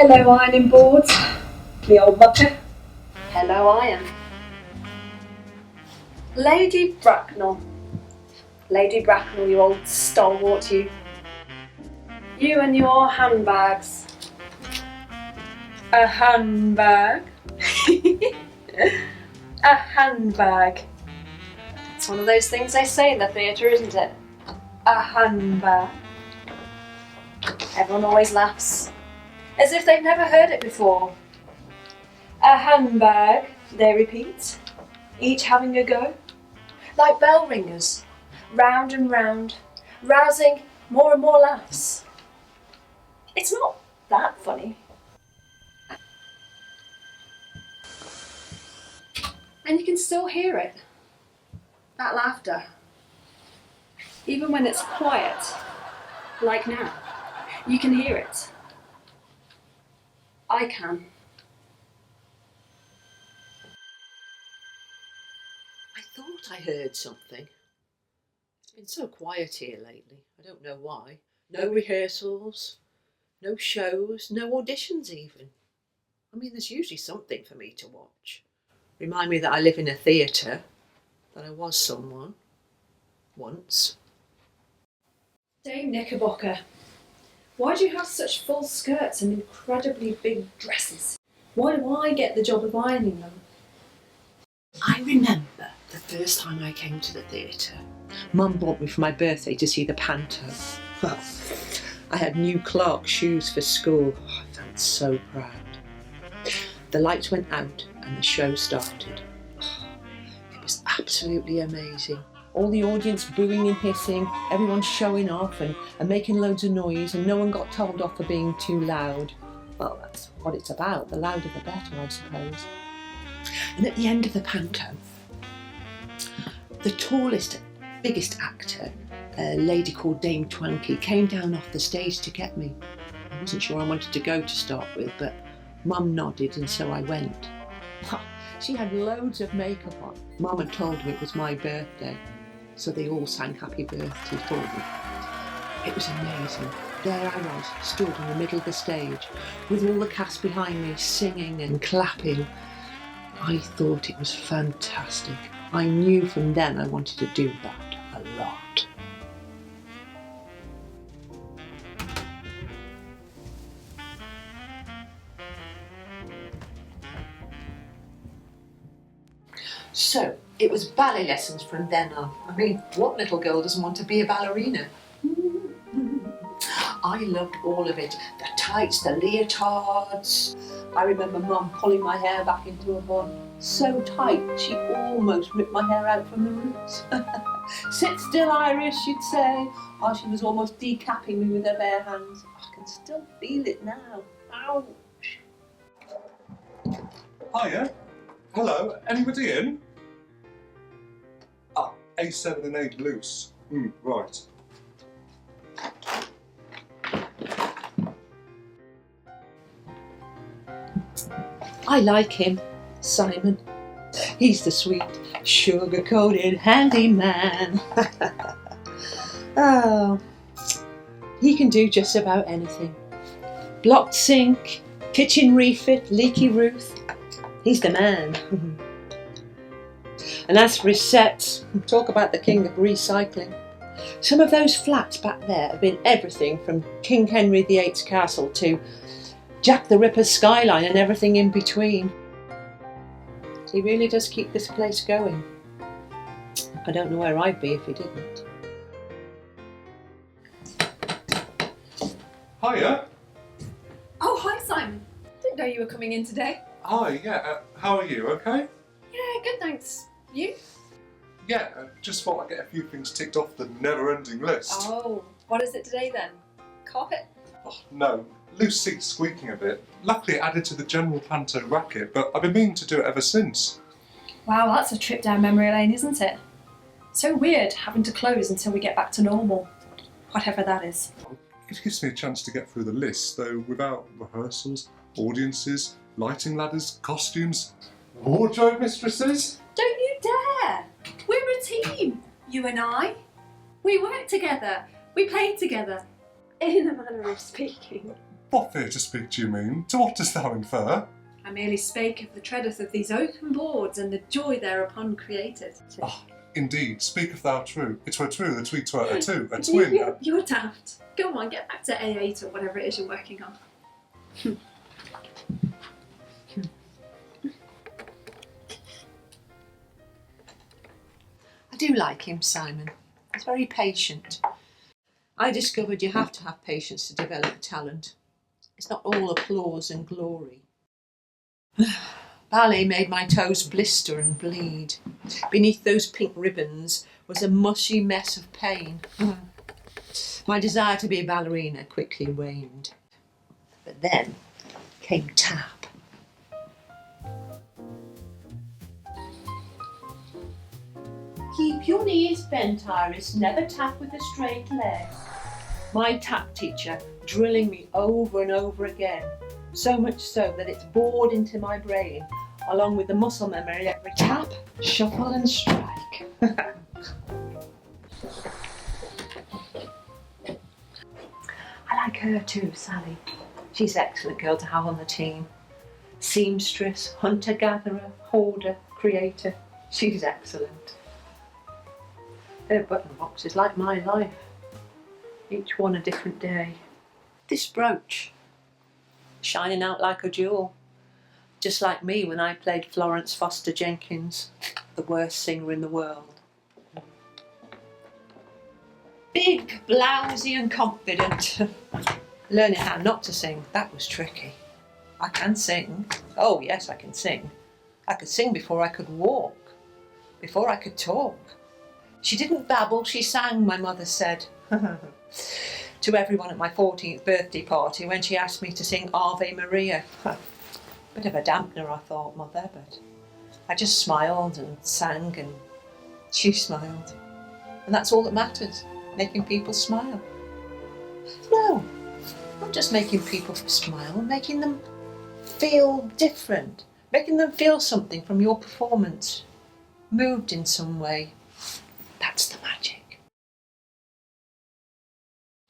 Hello, ironing board. The old mucker. Hello, iron. Lady Bracknell. Lady Bracknell, you old stalwart, you. You and your handbags. A handbag? A handbag. It's one of those things they say in the theatre, isn't it? A handbag. Everyone always laughs, as if they've never heard it before. A handbag, they repeat, each having a go, like bell ringers, round and round, rousing more and more laughs. It's not that funny. And you can still hear it, that laughter, even when it's quiet, like now. You can hear it. I can. I thought I heard something. It's been so quiet here lately. I don't know why. No rehearsals, no shows, no auditions even. I mean, there's usually something for me to watch. Remind me that I live in a theatre, that I was someone once. Dame Knickerbocker, why do you have such full skirts and incredibly big dresses? Why do I get the job of ironing them? I remember the first time I came to the theatre. Mum bought me for my birthday to see the panto. Well, I had new Clark shoes for school. Oh, I felt so proud. The lights went out and the show started. Oh, it was absolutely amazing. All the audience booing and hissing, everyone showing off and making loads of noise, and no one got told off for being too loud. Well, that's what it's about. The louder the better, I suppose. And at the end of the panto, the tallest, biggest actor, a lady called Dame Twanky, came down off the stage to get me. I wasn't sure I wanted to go to start with, but Mum nodded and so I went. She had loads of makeup on. Mum had told me it was my birthday, so they all sang happy birthday for me. It was amazing. There I was, stood in the middle of the stage, with all the cast behind me singing and clapping. I thought it was fantastic. I knew from then I wanted to do that a lot. So, it was ballet lessons from then on. I mean, what little girl doesn't want to be a ballerina? I loved all of it. The tights, the leotards. I remember Mum pulling my hair back into a bun. So tight, she almost ripped my hair out from the roots. Sit still, Iris, she'd say. Oh, she was almost decapping me with her bare hands. I can still feel it now. Ouch. Hiya. Hello. Anybody in? Ah, A7 and 8 loose. Right. I like him, Simon. He's the sweet, sugar-coated handyman. Oh, he can do just about anything. Blocked sink, kitchen refit, leaky roof. He's the man. And as for his sets, talk about the king of recycling. Some of those flats back there have been everything from King Henry VIII's castle to Jack the Ripper's skyline and everything in between. He really does keep this place going. I don't know where I'd be if he didn't. Hiya. Oh, hi Simon. Didn't know you were coming in today. Hi, yeah. How are you? Okay? Yeah, good thanks. You? Yeah, just thought I'd get a few things ticked off the never-ending list. Oh, what is it today then? Carpet? Oh, no, loose seats squeaking a bit. Luckily it added to the general panto racket, but I've been meaning to do it ever since. Wow, that's a trip down memory lane, isn't it? So weird having to close until we get back to normal. Whatever that is. It gives me a chance to get through the list, though without rehearsals, audiences, lighting ladders, costumes, wardrobe mistresses. Don't you dare! We're a team, you and I. We work together, we play together. In a manner of speaking. What theatre speak do you mean? To what dost thou infer? I merely spake of the treadeth of these oaken boards and the joy thereupon created. Ah, indeed, speaketh thou true. It were true that we twere a two, a twin. You're daft. Go on, get back to A8 or whatever it is you're working on. I do like him, Simon. He's very patient. I discovered you have to have patience to develop talent. It's not all applause and glory. Ballet made my toes blister and bleed. Beneath those pink ribbons was a mushy mess of pain. My desire to be a ballerina quickly waned. But then came tap. Keep your knees bent, Iris. Never tap with a straight leg. My tap teacher drilling me over and over again, so much so that it's bored into my brain, along with the muscle memory every tap, shuffle and strike. I like her too, Sally. She's an excellent girl to have on the team. Seamstress, hunter-gatherer, hoarder, creator. She's excellent. Her button box is like my life. Each one a different day. This brooch, shining out like a jewel. Just like me when I played Florence Foster Jenkins, the worst singer in the world. Big, blousy and confident. Learning how not to sing, that was tricky. I can sing. Oh yes, I can sing. I could sing before I could walk, before I could talk. She didn't babble, she sang, my mother said. To everyone at my 14th birthday party when she asked me to sing Ave Maria. Bit of a dampener, I thought, Mother, but I just smiled and sang and she smiled. And that's all that matters, making people smile. No, not just making people smile, making them feel different, making them feel something from your performance, moved in some way. That's the magic.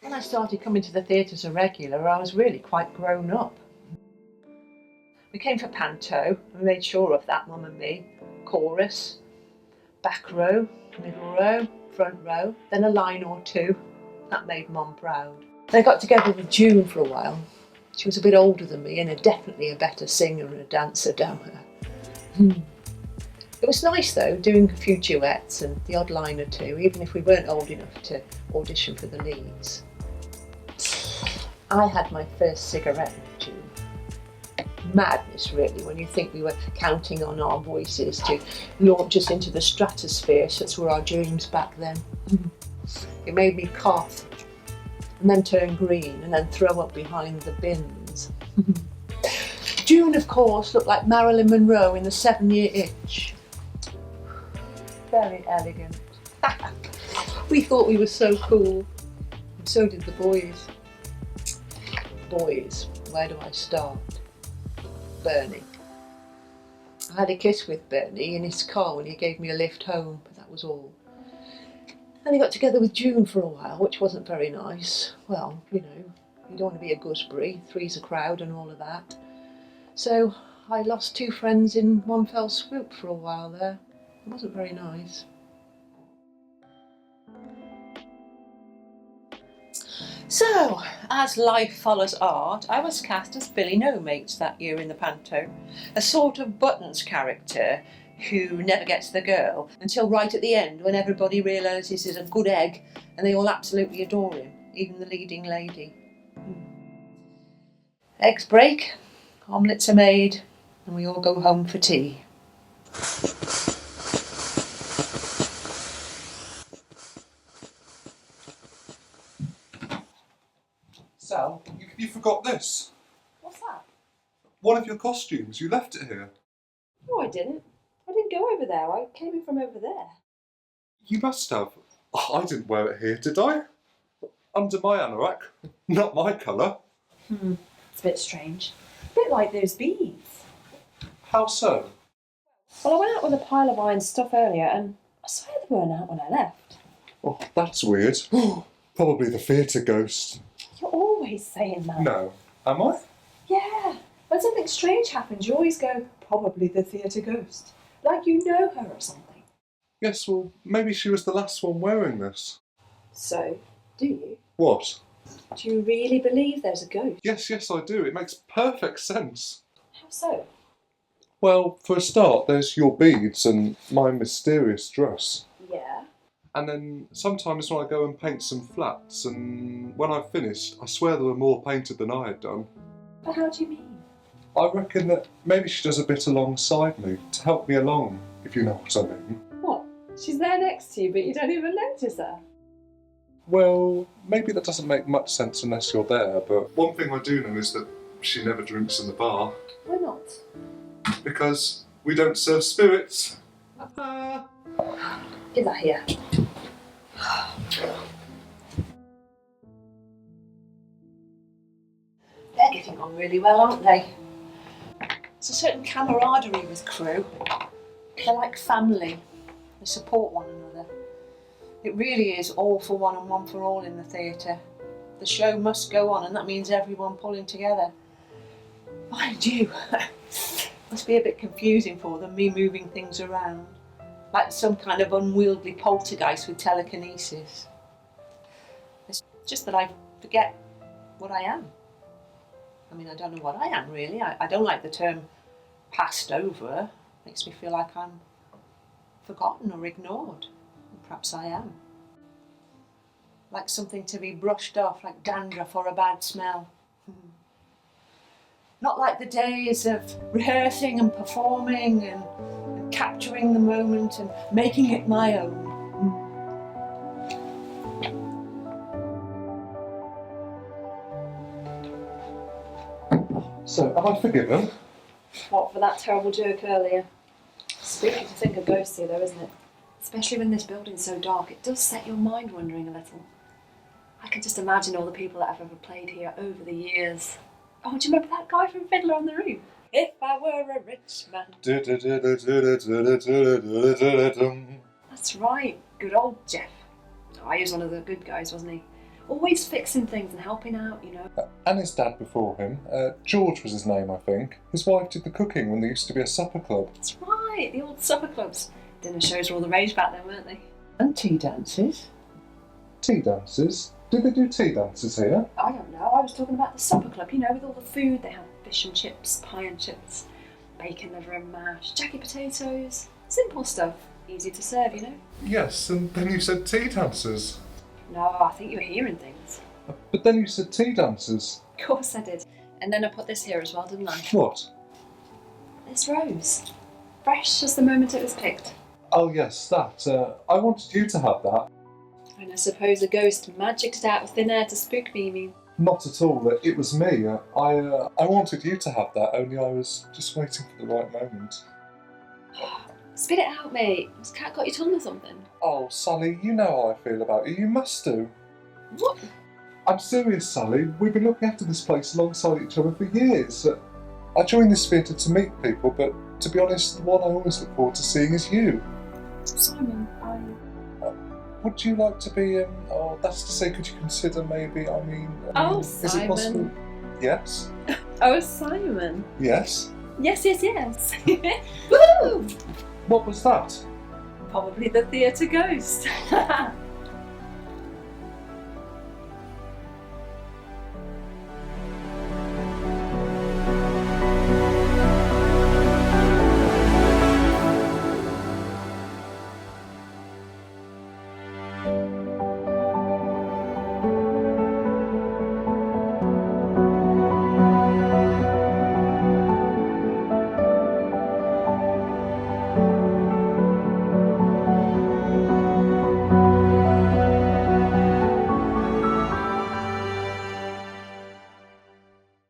When I started coming to the theatre as a regular, I was really quite grown up. We came for panto, we made sure of that, Mum and me. Chorus, back row, middle row, front row, then a line or two. That made Mum proud. I got together with June for a while. She was a bit older than me and definitely a better singer and a dancer, damn her. It was nice though, doing a few duets and the odd line or two, even if we weren't old enough to audition for the leads. I had my first cigarette with June. Madness really, when you think we were counting on our voices to launch us into the stratosphere, such were our dreams back then. It made me cough and then turn green and then throw up behind the bins. June, of course, looked like Marilyn Monroe in the 7-Year Itch. Very elegant. We thought we were so cool, and so did the boys. Boys, where do I start? Bernie. I had a kiss with Bernie in his car when he gave me a lift home, but that was all. And he got together with June for a while, which wasn't very nice. Well, you know, you don't want to be a gooseberry, three's a crowd and all of that. So I lost 2 friends in one fell swoop for a while there. It wasn't very nice. So, as life follows art, I was cast as Billy No Mates that year in the panto, a sort of Buttons character who never gets the girl until right at the end when everybody realises he's a good egg and they all absolutely adore him, even the leading lady. Eggs break, omelettes are made, and we all go home for tea. Sal, you forgot this. What's that? One of your costumes, you left it here. No, I didn't. I didn't go over there. I came in from over there. You must have. I didn't wear it here, did I? Under my anorak, not my colour. It's a bit strange. A bit like those beads. How so? Well, I went out with a pile of iron stuff earlier and I swear they weren't out when I left. Oh, that's weird. Probably the theatre ghost. You're always saying that. No, Am I? Yeah. When something strange happens, you always go, probably the theatre ghost. Like you know her or something. Yes, well, maybe she was the last one wearing this. So, do you? What? Do you really believe there's a ghost? Yes, I do. It makes perfect sense. How so? Well, for a start, there's your beads and my mysterious dress. Yeah. And then sometimes when I go and paint some flats, and when I've finished, I swear there were more painted than I had done. But how do you mean? I reckon that maybe she does a bit alongside me to help me along, if you know what I mean. What? She's there next to you, but you don't even notice her? Well, maybe that doesn't make much sense unless you're there, but one thing I do know is that she never drinks in the bar. Why not? Because we don't serve spirits. Give that here. They're getting on really well, aren't they? There's a certain camaraderie with crew. They're like family. They support one another. It really is all for one and one for all in the theatre. The show must go on, and that means everyone pulling together. Mind you, must be a bit confusing for them, me moving things around. Like some kind of unwieldy poltergeist with telekinesis. It's just that I forget what I am. I mean, I don't know what I am really. I don't like the term passed over. It makes me feel like I'm forgotten or ignored. And perhaps I am. Like something to be brushed off, like dandruff or a bad smell. Not like the days of rehearsing and performing and capturing the moment and making it my own. So, am I forgiven? What, for that terrible joke earlier? Spooky to think of ghosts here though, isn't it? Especially when this building's so dark, it does set your mind wandering a little. I can just imagine all the people that have ever played here over the years. Oh, do you remember that guy from Fiddler on the Roof? If I were a rich man. That's right, good old Jeff. Oh, he was one of the good guys, wasn't he? Always fixing things and helping out, you know. And his dad before him. George was his name, I think. His wife did the cooking when there used to be a supper club. That's right, the old supper clubs. Dinner shows were all the rage back then, weren't they? And tea dances. Tea dances? Did they do tea dances here? I don't know, I was talking about the supper club, you know, with all the food. They had fish and chips, pie and chips, bacon, liver and mash, jacket potatoes. Simple stuff, easy to serve, you know. Yes, and then you said tea dances. No, I think you were hearing things. But then you said tea dances. Of course I did. And then I put this here as well, didn't I? What? This rose. Fresh as the moment it was picked. Oh yes, that. I wanted you to have that. And I suppose a ghost magicked it out of thin air to spook me, you mean? Not at all. It was me. I wanted you to have that, only I was just waiting for the right moment. Spit it out, mate. Has cat got your tongue or something? Oh, Sally, you know how I feel about you. You must do. What? I'm serious, Sally. We've been looking after this place alongside each other for years. I joined this theatre to meet people, but to be honest, the one I always look forward to seeing is you. Simon, Would you like to be, that's to say, could you consider maybe, Oh, is it Simon. possible? Yes? Oh, Simon. Yes? Yes. Woo! What was that? Probably the theatre ghost.